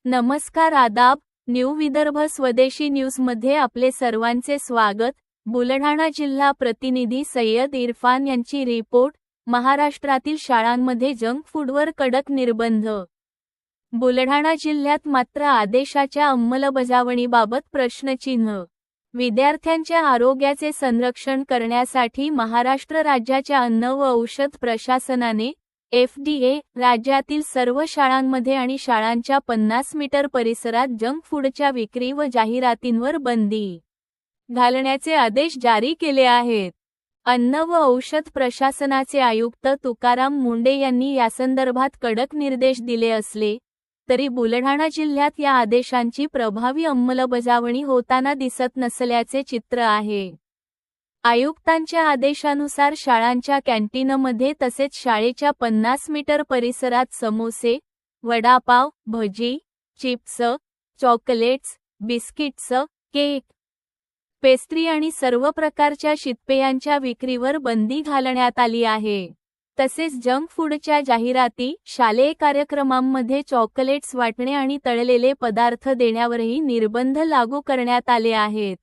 नमस्कार, आदाब. न्यू विदर्भ स्वदेशी न्यूजमध्ये आपले सर्वांचे स्वागत. बुलढाणा जिल्हा प्रतिनिधी सय्यद इरफान यांची रिपोर्ट. महाराष्ट्रातील शाळांमध्ये जंक फूडवर कडक निर्बंध. बुलढाणा जिल्ह्यात मात्र आदेशाच्या अंमलबजावणीबाबत प्रश्नचिन्ह. विद्यार्थ्यांच्या आरोग्याचे संरक्षण करण्यासाठी महाराष्ट्र राज्याच्या अन्न व औषध प्रशासनाने FDA राज्यातील सर्व शाळांमध्ये आणि शाळांच्या 50 मीटर परिसरात जंक फूडच्या विक्री व जाहिरातींवर बंदी घालण्याचे आदेश जारी केले आहेत. अन्न व औषध प्रशासनाचे आयुक्त तुकाराम मुंडे यांनी यासंदर्भात कडक निर्देश दिले असले तरी बुलढाणा जिल्ह्यात या आदेशांची प्रभावी अंमलबजावणी होताना दिसत नसल्याचे चित्र आहे. आयुक्तांच्या आदेशानुसार शाळांच्या कॅन्टीनमध्ये तसेच शाळेच्या 50 मीटर परिसरात समोसे, वडापाव, भजी, chips, chocolates, biscuits, cake, pastry आणि सर्व प्रकारच्या शीतपेयांच्या विक्रीवर बंदी घालण्यात आली आहे. तसेच जंक फूडच्या जाहिराती, शालेय कार्यक्रमांमध्ये चॉकलेट्स वाटणे आणि तळलेले पदार्थ देण्यावरही निर्बंध लागू करण्यात आले आहेत.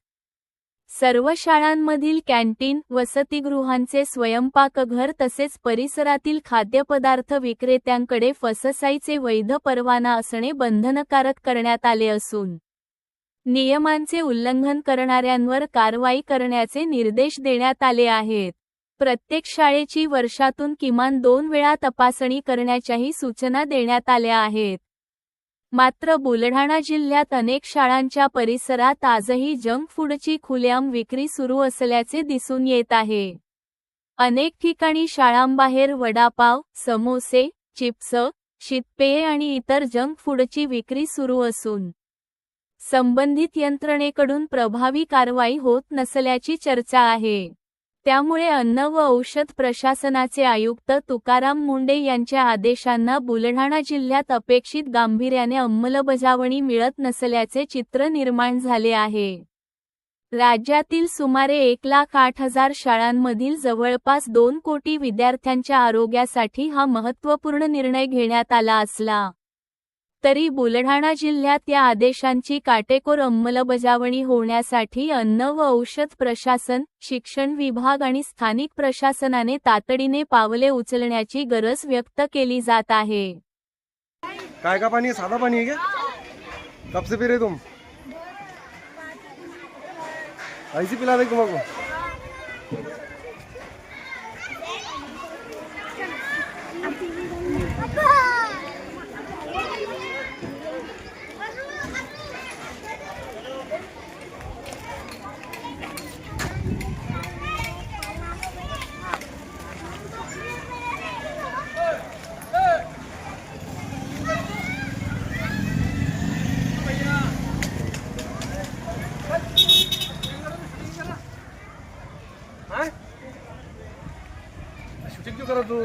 सर्व शाळांमधील कॅन्टीन, वसतिगृहांचे स्वयंपाकघर तसेच परिसरातील खाद्यपदार्थ विक्रेत्यांकडे फससाईचे वैध परवाना असणे बंधनकारक करण्यात आले असून नियमांचे उल्लंघन करणाऱ्यांवर कारवाई करण्याचे निर्देश देण्यात आले आहेत. प्रत्येक शाळेची वर्षातून किमान 2 वेळा तपासणी करण्याच्याही सूचना देण्यात आल्या आहेत. मात्र बुलढाणा जिल्ह्यात अनेक शाळांच्या परिसरात आजही जंक फूडची खुलेआम विक्री सुरू असल्याचे दिसून येत आहे. अनेक ठिकाणी शाळांबाहेर वडापाव, समोसे, चिप्स, शीतपेये आणि इतर जंक फूडची विक्री सुरू असून संबंधित यंत्रणेकडून प्रभावी कारवाई होत नसल्याची चर्चा आहे. त्यामुळे अन्न व औषध प्रशासनाचे आयुक्त तुकाराम मुंडे यांच्या आदेशांना बुलढाणा जिल्ह्यात अपेक्षित गांभीर्याने अंमलबजावणी मिळत नसल्याचे चित्र निर्माण झाले आहे. राज्यातील सुमारे 1,08,000 शाळांमधील जवळपास 2 कोटी विद्यार्थ्यांच्या आरोग्यासाठी हा महत्त्वपूर्ण निर्णय घेण्यात आला असला तरी बुलढाणा जिल्ह्यात या आदेशांची काटेकोर अंमलबजावणी होण्यासाठी अन्न व औषध प्रशासन, शिक्षण विभाग आणि स्थानिक प्रशासनाने तातडीने पावले उचलण्याची गरज व्यक्त केली जात आहे. काय का पाणी? साधा पाणी है क्या? कब से पी रहे तुम? ऐसी पिला दे तुमको. शूटिंग क्यों करो तू?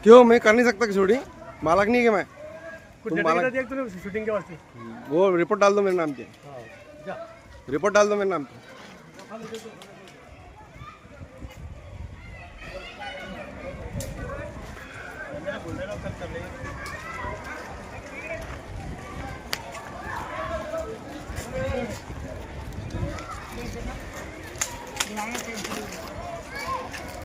क्यों? मैं कर नहीं सकता शूटिंग. मालक नहीं है मैं. कुछ मालक शूटिंग के वास्ते वो रिपोर्ट डाल दो मेरे नाम पे. रिपोर्ट डाल दो मेरे नाम पे.